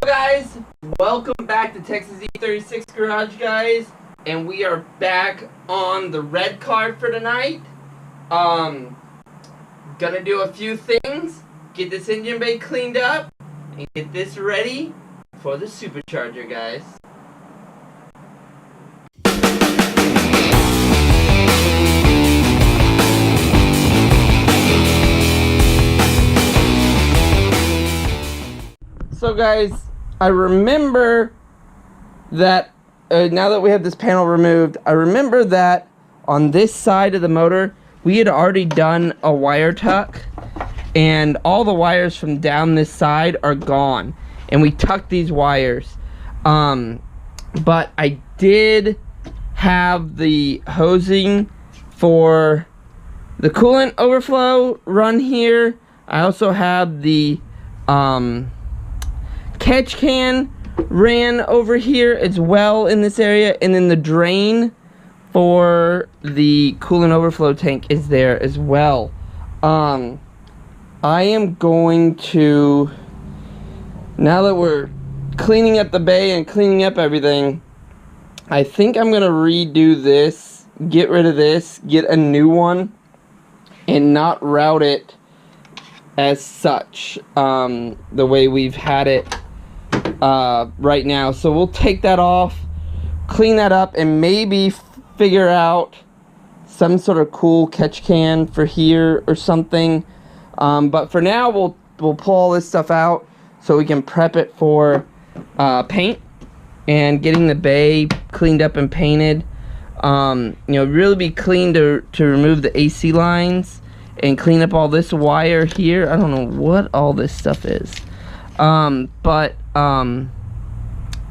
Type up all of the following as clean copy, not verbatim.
Guys, welcome back to Texas E36 Garage, guys, and we are back on the red card for tonight. Gonna do a few things, get this engine bay cleaned up, and get this ready for the supercharger, guys. So guys, I remember that, now that we have this panel removed, I remember that on this side of the motor, we had already done a wire tuck, and all the wires from down this side are gone, and we tucked these wires. But I did have the hosing for the coolant overflow run here. I also have the, catch can ran over here as well in this area, and then the drain for the coolant overflow tank is there as well. I am going to, now that we're cleaning up the bay and cleaning up everything, I think I'm gonna redo this, get rid of this, get a new one, and not route it as such, the way we've had it right now. So we'll take that off, clean that up, and maybe figure out some sort of cool catch can for here or something. But for now, we'll pull all this stuff out so we can prep it for paint and getting the bay cleaned up and painted. You know, really be clean to remove the AC lines and clean up all this wire here. I don't know what all this stuff is.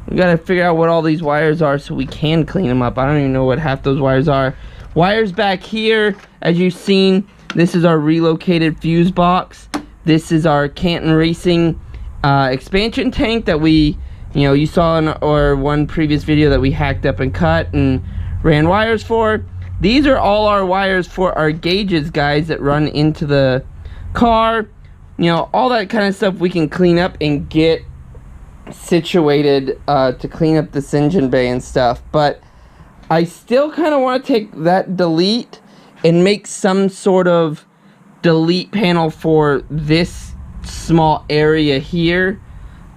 We gotta figure out what all these wires are so we can clean them up. I don't even know what half those wires are. Wires back here, as you've seen, this is our relocated fuse box. This is our Canton Racing expansion tank that we, you know, you saw in our one previous video that we hacked up and cut and ran wires for. These are all our wires for our gauges, guys, that run into the car. You know, all that kind of stuff we can clean up and get situated to clean up this engine bay and stuff. But I still kind of want to take that delete and make some sort of delete panel for this small area here.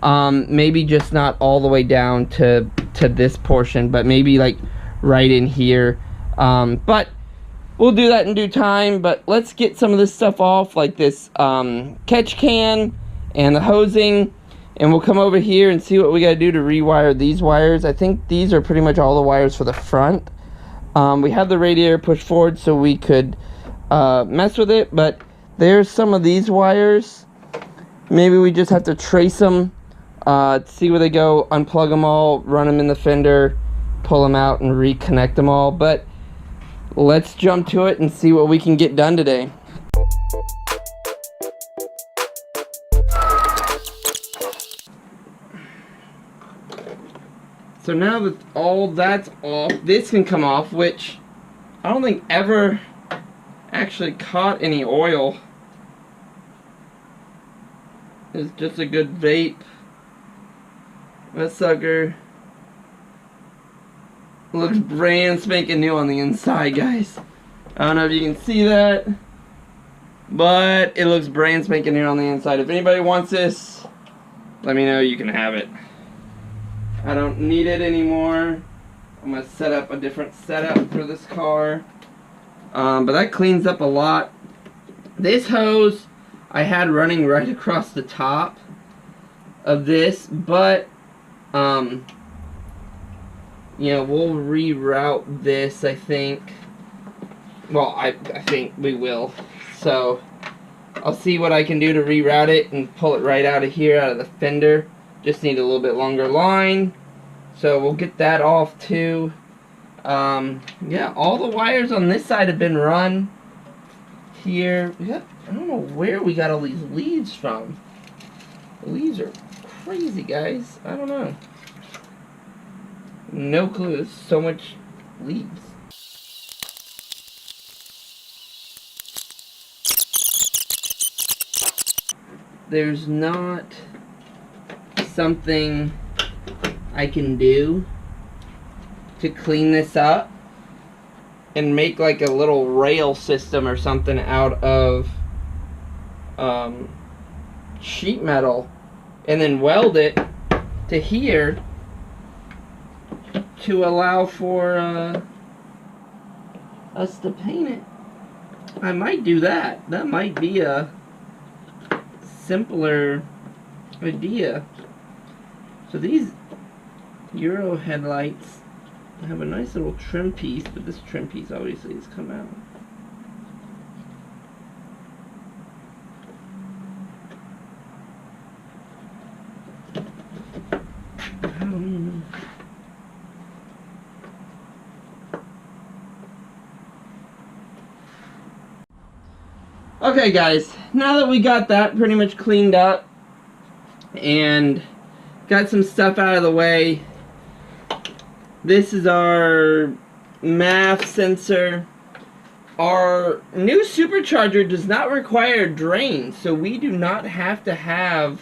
Maybe just not all the way down to this portion, but maybe like right in here. But we'll do that in due time. But let's get some of this stuff off, like this catch can and the hosing, and we'll come over here and see what we got to do to rewire these wires. I think these are pretty much all the wires for the front. We have the radiator pushed forward so we could mess with it, but there's some of these wires. Maybe we just have to trace them, see where they go, unplug them all, run them in the fender, pull them out, and reconnect them all. But let's jump to it and see what we can get done today. So now that all that's off, this can come off, which I don't think ever actually caught any oil. It's just a good vape. That sucker looks brand spanking new on the inside, guys. I don't know if you can see that, but it looks brand spanking new on the inside. If anybody wants this, let me know, you can have it. I don't need it anymore. I'm gonna set up a different setup for this car. But that cleans up a lot. This hose I had running right across the top of this, but you know, we'll reroute this, I think. Well, I think we will. So I'll see what I can do to reroute it and pull it right out of here, out of the fender. Just need a little bit longer line. So we'll get that off too. Yeah, all the wires on this side have been run here. I don't know where we got all these leads from. The leads are crazy, guys. I don't know. No clue. There's so much leads. There's not something I can do to clean this up and make like a little rail system or something out of sheet metal, and then weld it to here to allow for us to paint it. I might do that. That might be a simpler idea. So these Euro headlights have a nice little trim piece, but this trim piece obviously has come out. Okay guys, now that we got that pretty much cleaned up and got some stuff out of the way, this is our MAF sensor. Our new supercharger does not require drain, so we do not have to have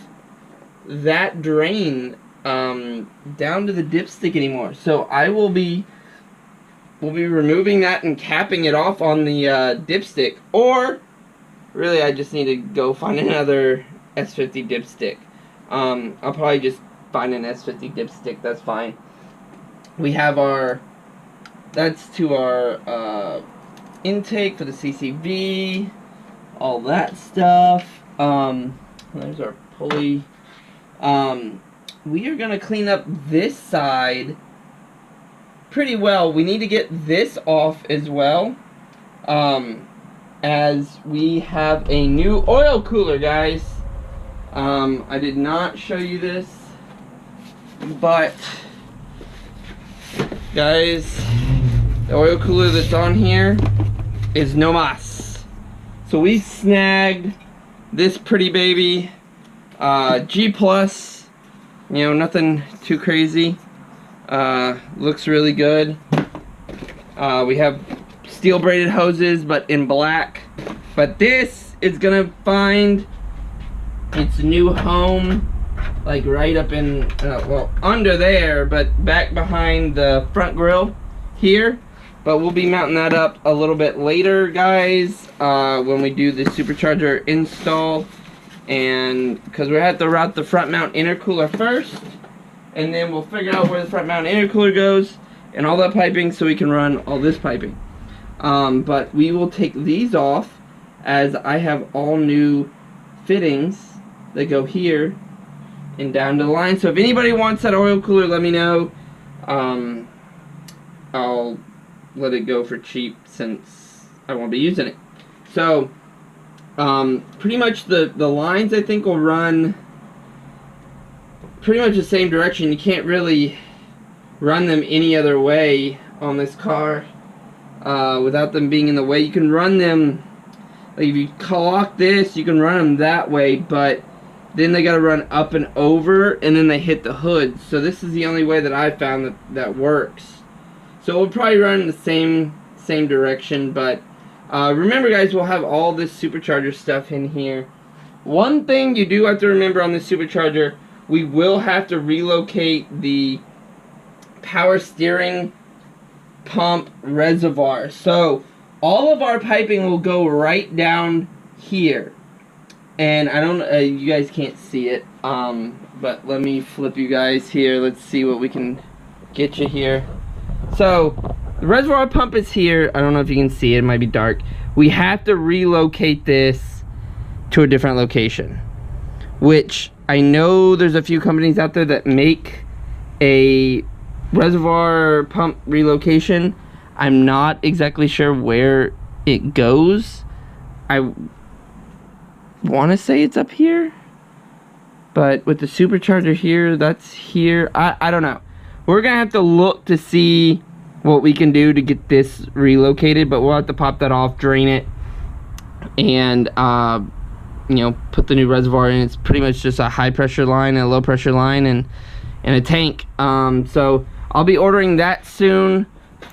that drain down to the dipstick anymore. So I will be removing that and capping it off on the dipstick, or really I just need to go find another S50 dipstick. I'll probably just find an S50 dipstick, that's fine. We have our, that's to our intake for the CCV, all that stuff. There's our pulley. We are gonna clean up this side pretty well. We need to get this off as well, as we have a new oil cooler, guys. I did not show you this, but guys, the oil cooler that's on here is no mas. So we snagged this pretty baby, G+, you know, nothing too crazy. Looks really good. We have steel braided hoses, but in black. But this is gonna find its new home, like right up in, well, under there, but back behind the front grille here. But we'll be mounting that up a little bit later, guys, when we do the supercharger install. And because we have to route the front mount intercooler first, and then we'll figure out where the front mount intercooler goes and all that piping, so we can run all this piping. But we will take these off, as I have all new fittings that go here and down to the line. So if anybody wants that oil cooler, let me know. I'll let it go for cheap since I won't be using it. So pretty much the lines I think will run pretty much the same direction. You can't really run them any other way on this car without them being in the way. You can run them, like if you lock this, you can run them that way, but then they gotta run up and over, and then they hit the hood. So this is the only way that I found that works. So we'll probably run in the same direction, but remember guys, we'll have all this supercharger stuff in here. One thing you do have to remember on this supercharger, we will have to relocate the power steering pump reservoir. So all of our piping will go right down here. And I don't, you guys can't see it, but let me flip you guys here. Let's see what we can get you here. So the reservoir pump is here. I don't know if you can see it. It might be dark. We have to relocate this to a different location, which I know there's a few companies out there that make a reservoir pump relocation. I'm not exactly sure where it goes. I want to say it's up here, but with the supercharger here, that's here. I don't know. We're gonna have to look to see what we can do to get this relocated, but we'll have to pop that off, drain it, and you know, put the new reservoir in. It's pretty much just a high pressure line and a low pressure line and a tank. So I'll be ordering that soon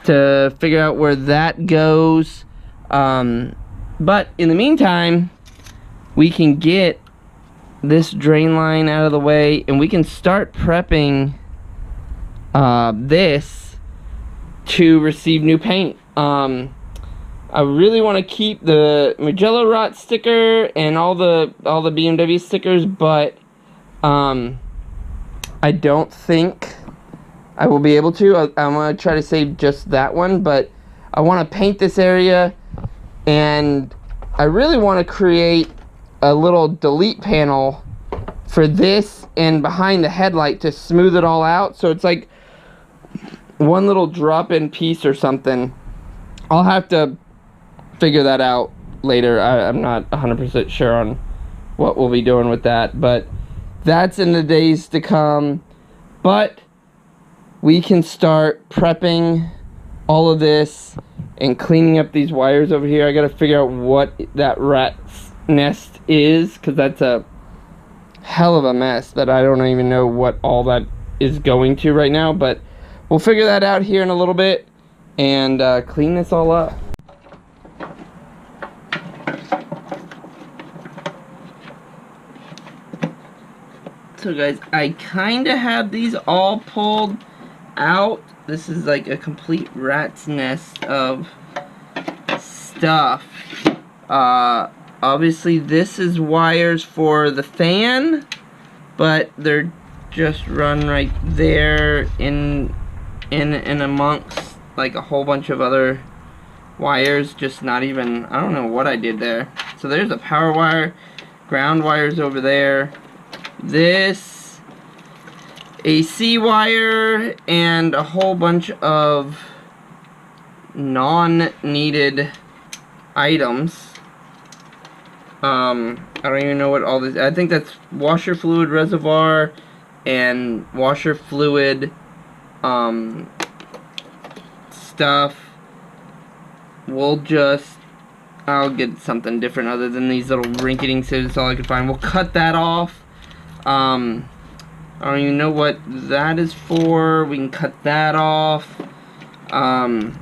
to figure out where that goes. But in the meantime, we can get this drain line out of the way, and we can start prepping this to receive new paint. I really want to keep the Mugello Rot sticker and all the BMW stickers, but I don't think I will be able to. I'm going to try to save just that one, but I want to paint this area, and I really want to create a little delete panel for this and behind the headlight to smooth it all out, so it's like one little drop-in piece or something. I'll have to figure that out later. I'm not 100% sure on what we'll be doing with that, but that's in the days to come. But we can start prepping all of this and cleaning up these wires over here. I gotta figure out what that rat's nest is, because that's a hell of a mess that I don't even know what all that is going to right now, but we'll figure that out here in a little bit and clean this all up. So guys, I kind of have these all pulled out. This is like a complete rat's nest of stuff. Obviously this is wires for the fan, but they're just run right there in amongst like a whole bunch of other wires, just not even, I don't know what I did there. So there's a power wire, ground wires over there, this AC wire, and a whole bunch of non-needed items. I don't even know what all this, I think that's washer fluid reservoir and washer fluid stuff. I'll get something different other than these little rinketing scissors. That's all I can find. We'll cut that off. I don't even know what that is for. We can cut that off. I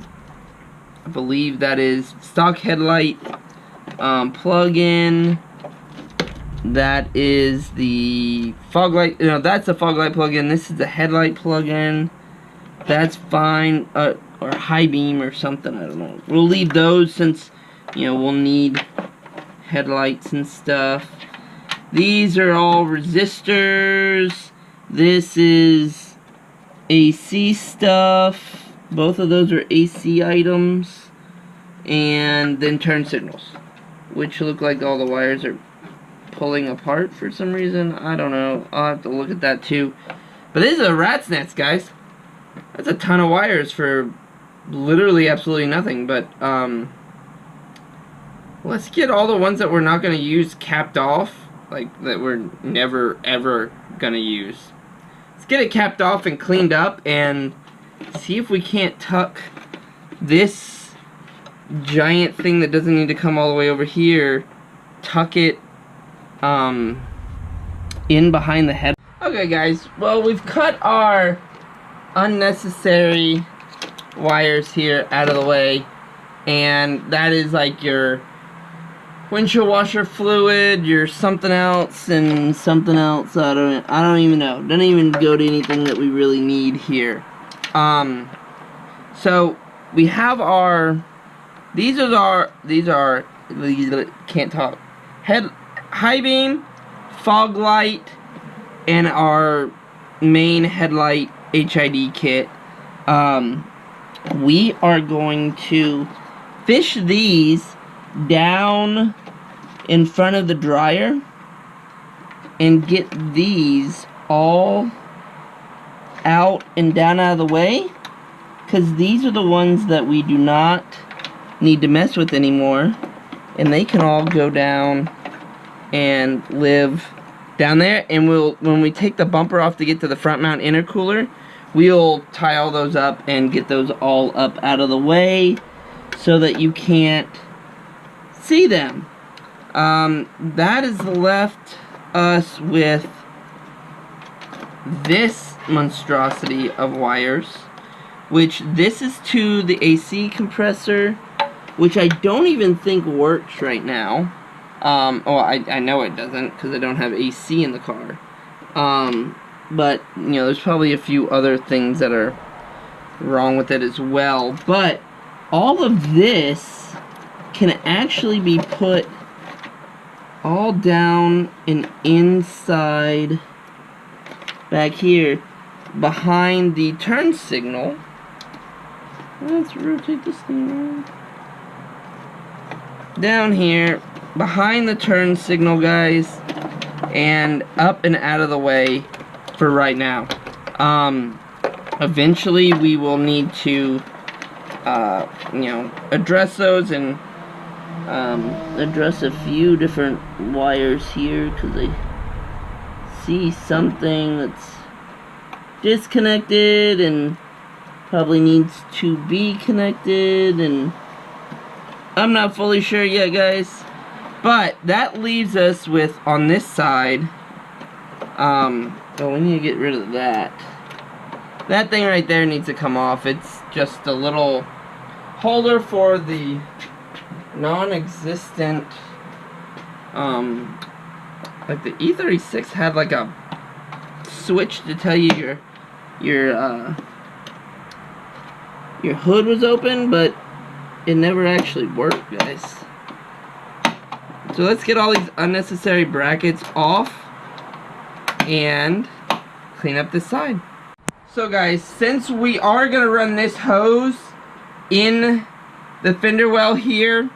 believe that is stock headlight plug-in. That is the fog light. No, that's the fog light plug-in. This is the headlight plug-in. That's fine. Or high beam or something. I don't know. We'll leave those since, you know, we'll need headlights and stuff. These are all resistors. This is AC stuff. Both of those are AC items. And then turn signals, which look like all the wires are pulling apart for some reason. I don't know. I'll have to look at that too. But this is a rat's nest, guys. That's a ton of wires for literally absolutely nothing. But let's get all the ones that we're not going to use capped off. Like, that we're never ever going to use. Let's get it capped off and cleaned up and see if we can't tuck this giant thing that doesn't need to come all the way over here, tuck it in behind the head. Okay guys, well, we've cut our unnecessary wires here out of the way, and that is like your windshield washer fluid, your something else, and something else. I don't even know. Doesn't even go to anything that we really need here. So we have our, these are can't talk, high beam, fog light, and our main headlight HID kit. We are going to fish these down in front of the dryer and get these all out and down out of the way, because these are the ones that we do not need to mess with anymore, and they can all go down and live down there. And when we take the bumper off to get to the front mount intercooler, we'll tie all those up and get those all up out of the way so that you can't see them. That has left us with this monstrosity of wires, which this is to the AC compressor, which I don't even think works right now. Well, I know it doesn't because I don't have AC in the car. But, you know, there's probably a few other things that are wrong with it as well. But all of this can actually be put all down and inside back here behind the turn signal. Let's rotate this thing around. Down here behind the turn signal, guys, and up and out of the way for right now. Eventually we will need to you know, address those and address a few different wires here because I see something that's disconnected and probably needs to be connected, and I'm not fully sure yet, guys. But that leaves us with, on this side, oh, we need to get rid of that. That thing right there needs to come off. It's just a little holder for the non-existent, like the E36 had like a switch to tell you your hood was open, but it never actually worked, guys. So let's get all these unnecessary brackets off and clean up this side. So guys, since we are gonna run this hose in the fender well here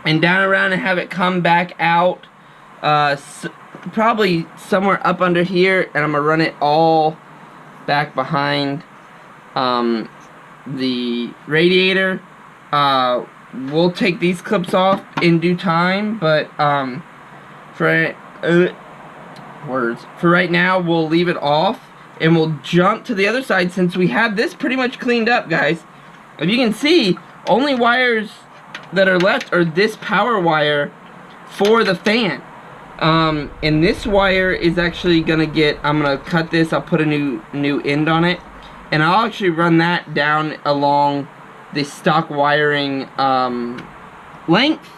and down around and have it come back out, probably somewhere up under here, and I'm gonna run it all back behind the radiator. We'll take these clips off in due time, but for right now we'll leave it off and we'll jump to the other side since we have this pretty much cleaned up, guys. If you can see, only wires that are left are this power wire for the fan. And this wire is actually gonna get, I'm gonna cut this, I'll put a new end on it, and I'll actually run that down along the stock wiring length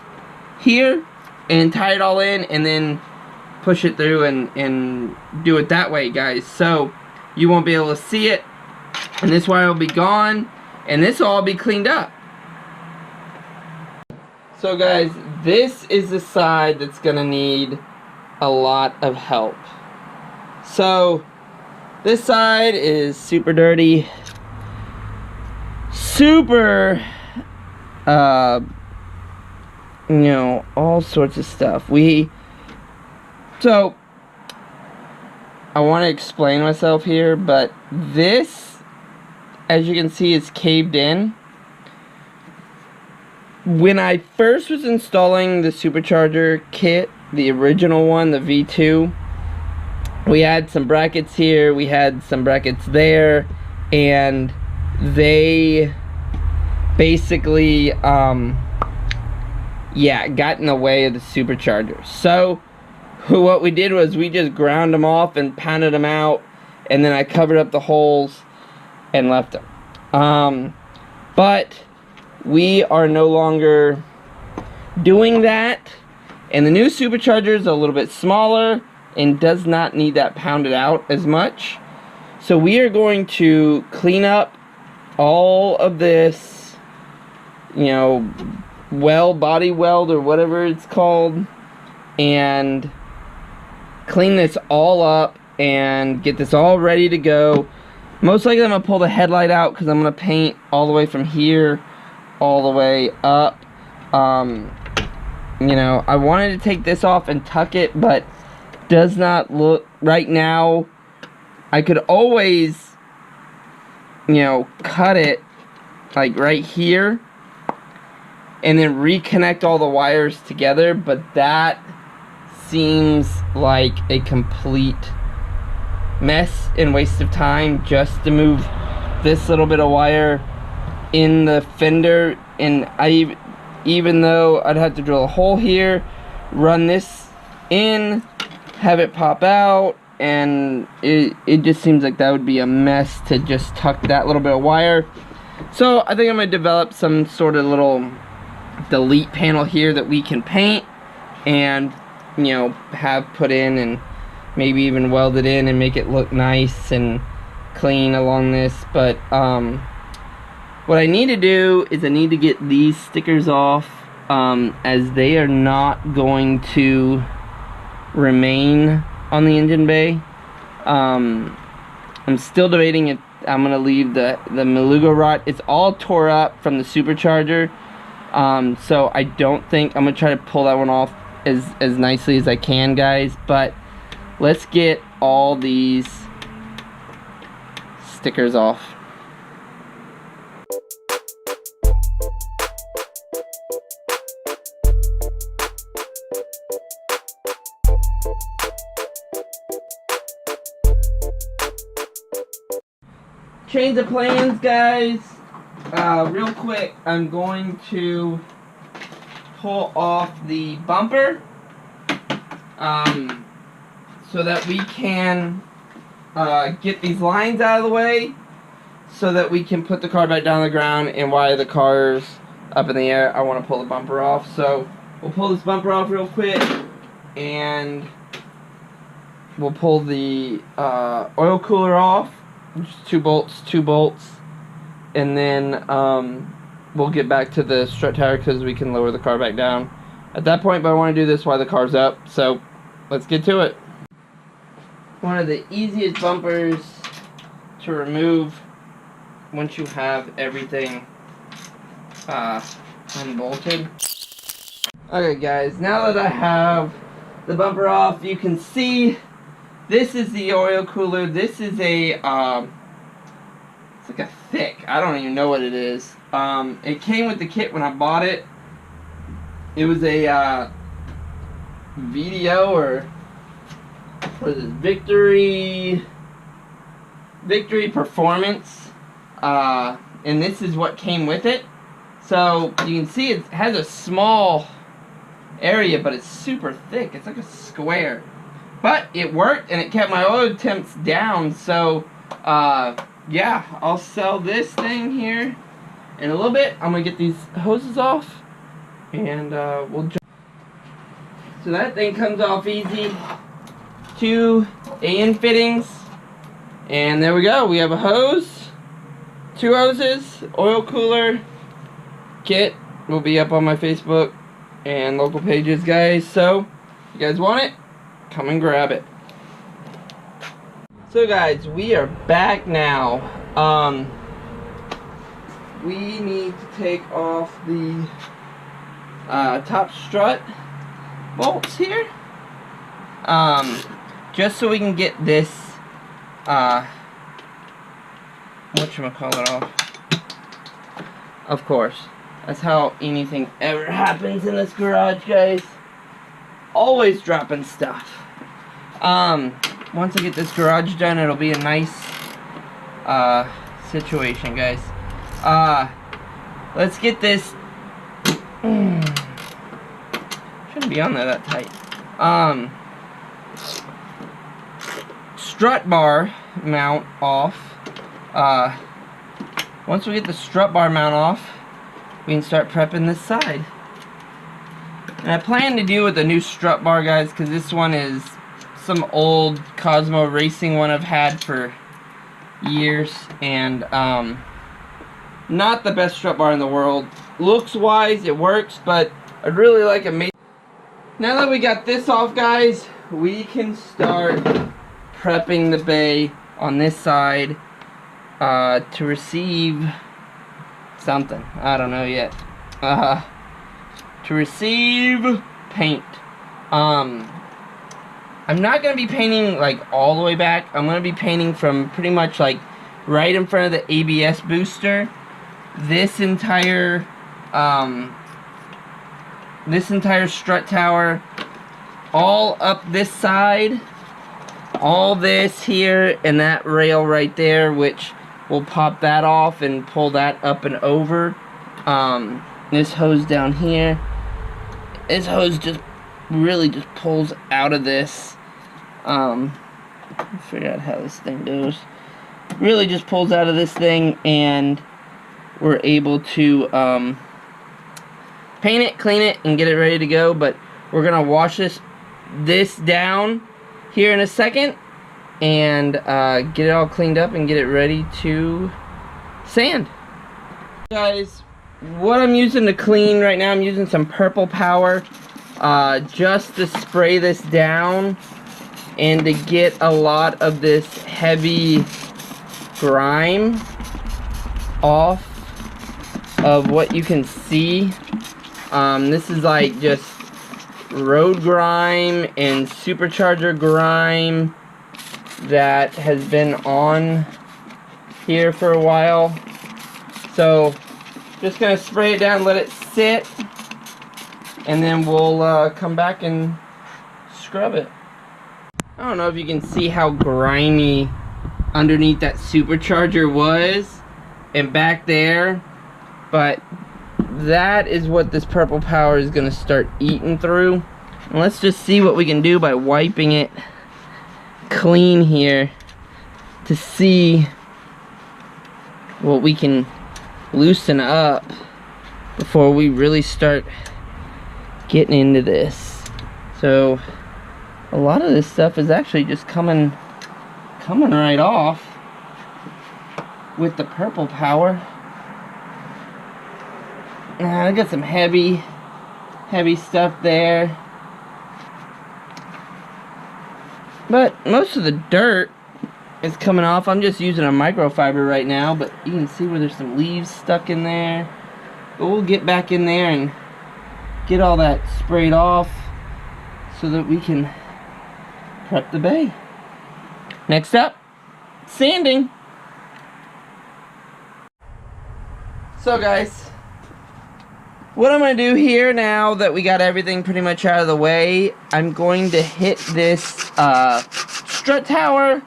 here and tie it all in and then push it through and do it that way, guys. So you won't be able to see it, and this wire will be gone, and this will all be cleaned up. So guys, this is the side that's gonna need a lot of help. So this side is super dirty, super you know, all sorts of stuff. So I want to explain myself here, but this, as you can see, is caved in. When I first was installing the supercharger kit, the original one, the V2, we had some brackets here, we had some brackets there, and they basically yeah, got in the way of the supercharger. So what we did was we just ground them off and pounded them out, and then I covered up the holes and left them. But we are no longer doing that, and the new supercharger is a little bit smaller and does not need that pounded out as much. So we are going to clean up all of this, you know, body weld or whatever it's called, and clean this all up and get this all ready to go. Most likely I'm going to pull the headlight out because I'm going to paint all the way from here all the way up. You know, I wanted to take this off and tuck it, but does not look right now. I could always, you know, cut it like right here and then reconnect all the wires together, but that seems like a complete mess and waste of time just to move this little bit of wire in the fender. And even though I'd have to drill a hole here, run this in, have it pop out, and it just seems like that would be a mess to just tuck that little bit of wire. So I think I'm going to develop some sort of little delete panel here that we can paint, and, you know, have put in and maybe even welded in and make it look nice and clean along this. But what I need to do is I need to get these stickers off, as they are not going to remain on the engine bay. I'm still debating if I'm gonna leave the Malugo rod. It's all tore up from the supercharger, so I don't think I'm gonna try to pull that one off as nicely as I can, guys. But let's get all these stickers off. Change of plans, guys. Real quick, I'm going to pull off the bumper so that we can get these lines out of the way, so that we can put the car back down on the ground and wire the cars up in the air. I want to pull the bumper off, so we'll pull this bumper off real quick, and we'll pull the oil cooler off. Just two bolts, and then we'll get back to the strut tower because we can lower the car back down at that point. But I want to do this while the car's up, so let's get to it. One of the easiest bumpers to remove once you have everything unbolted. Okay, guys, now that I have the bumper off, you can see this is the oil cooler. This is a, it's like a thick, I don't even know what it is. It came with the kit when I bought it. It was a, VDO, or what is it, Victory Performance. And this is what came with it. So, you can see it has a small area, but it's super thick. It's like a square. But it worked, and it kept my oil temps down, so, yeah, I'll sell this thing here in a little bit. I'm going to get these hoses off, and we'll jump. So that thing comes off easy. 2 AN fittings, and there we go. We have a hose, 2 hoses, oil cooler, kit will be up on my Facebook and local pages, guys. So, if you guys want it, come and grab it. So guys, we are back now. We need to take off the top strut bolts here, just so we can get this whatchamacallit off. Of course, that's how anything ever happens in this garage, guys. Always dropping stuff. Once I get this garage done, it'll be a nice situation, guys. Let's get this. Shouldn't be on there that tight. Strut bar mount off. Once we get the strut bar mount off, we can start prepping this side. And I plan to do with the new strut bar, guys, because this one is some old Cosmo racing one I've had for years, and not the best strut bar in the world. Looks wise, it works, but I'd really like it made. Now that we got this off, guys, we can start prepping the bay on this side to receive something. I don't know yet. To receive paint. I'm not going to be painting like all the way back. I'm going to be painting from pretty much like right in front of the ABS booster. This entire strut tower, all up this side, all this here, and that rail right there, which will pop that off and pull that up and over. This hose down here, this hose just really just pulls out of this. Figure out how this thing goes. Really just pulls out of this thing, and we're able to paint it, clean it, and get it ready to go. But We're gonna wash this down here in a second and get it all cleaned up and get it ready to sand. Guys, what I'm using to clean right now, I'm using some Purple Power just to spray this down and to get a lot of this heavy grime off of what you can see. This is like just road grime and supercharger grime that has been on here for a while. So just gonna spray it down, let it sit, and then we'll come back and scrub it. I don't know if you can see how grimy underneath that supercharger was and back there, but that is what this Purple Power is gonna start eating through. And let's just see what we can do by wiping it clean here to see what we can loosen up before we really start getting into this. So a lot of this stuff is actually just coming right off with the Purple Power. I got some heavy stuff there, but most of the dirt is coming off. I'm just using a microfiber right now, but you can see where there's some leaves stuck in there. But we'll get back in there and get all that sprayed off so that we can prep the bay. Next up, sanding. So guys, what I'm going to do here now that we got everything pretty much out of the way, I'm going to hit this strut tower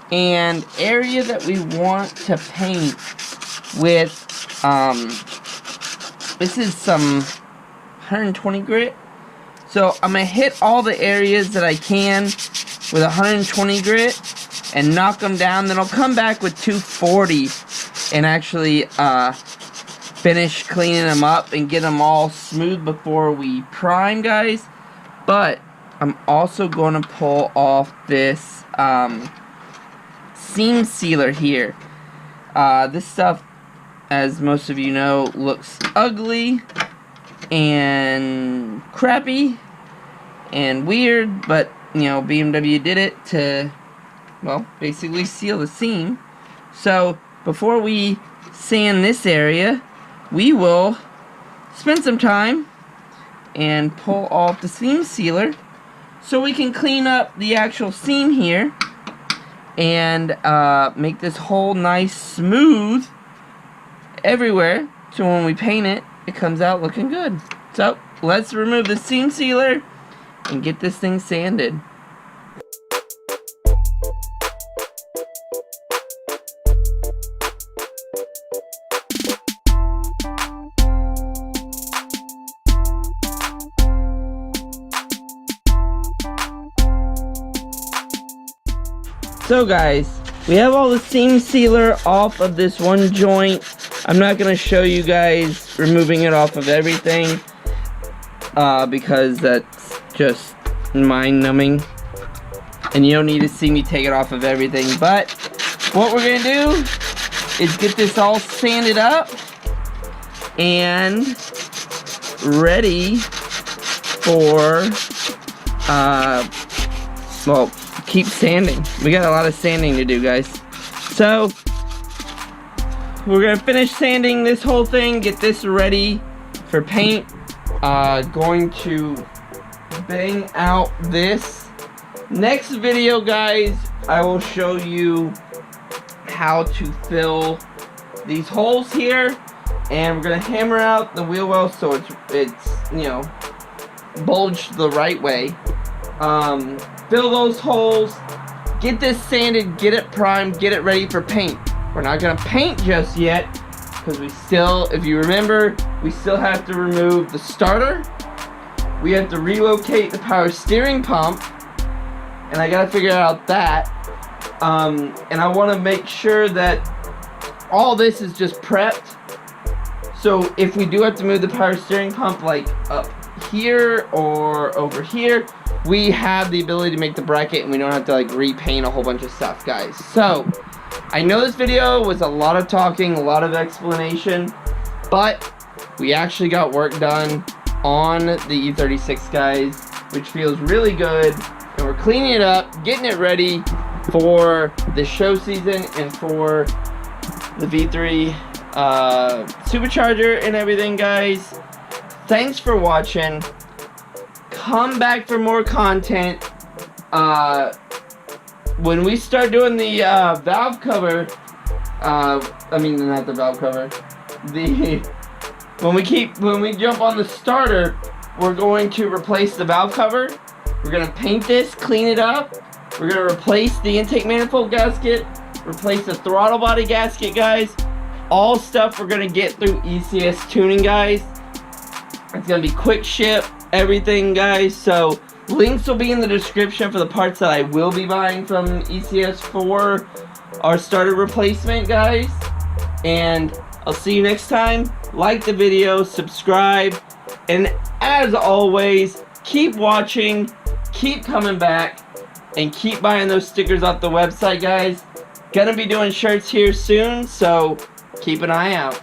and area that we want to paint with, this is some 120 grit. So I'm going to hit all the areas that I can with 120 grit and knock them down. Then I'll come back with 240 and actually finish cleaning them up and get them all smooth before we prime, guys. But I'm also going to pull off this seam sealer here. This stuff, as most of you know, looks ugly and crappy and weird, but you know, BMW did it to, well, basically seal the seam. So before we sand this area, we will spend some time and pull off the seam sealer so we can clean up the actual seam here and make this hole nice smooth everywhere, so when we paint it, it comes out looking good. So let's remove the seam sealer and get this thing sanded. So guys, we have all the seam sealer off of this one joint. I'm not going to show you guys removing it off of everything because that's just mind-numbing and you don't need to see me take it off of everything. But what we're going to do is get this all sanded up and ready for well, keep sanding. We got a lot of sanding to do, guys. So we're gonna finish sanding this whole thing, get this ready for paint. Going to bang out this. Next video, guys, I will show you how to fill these holes here, and we're gonna hammer out the wheel well so it's you know, bulged the right way. Fill those holes, get this sanded, get it primed, get it ready for paint. We're not gonna paint just yet because we still, if you remember, we still have to remove the starter. We have to relocate the power steering pump, and I gotta figure out that. And I want to make sure that all this is just prepped. So if we do have to move the power steering pump like up here or over here, we have the ability to make the bracket and we don't have to like repaint a whole bunch of stuff, guys. So I know this video was a lot of talking, a lot of explanation, but we actually got work done on the E36, guys, which feels really good. And we're cleaning it up, getting it ready for the show season and for the V3 supercharger and everything, guys. Thanks for watching. Come back for more content. When we start doing the valve cover, I mean not the valve cover, when we jump on the starter, we're going to replace the valve cover. We're gonna paint this, clean it up. We're gonna replace the intake manifold gasket, replace the throttle body gasket, guys. All stuff we're gonna get through ECS Tuning, guys. It's gonna be quick ship, everything, guys. So links will be in the description for the parts that I will be buying from ECS for our starter replacement, guys. And I'll see you next time. Like the video, subscribe, and as always, keep watching, keep coming back, and keep buying those stickers off the website, guys. Gonna be doing shirts here soon, so keep an eye out.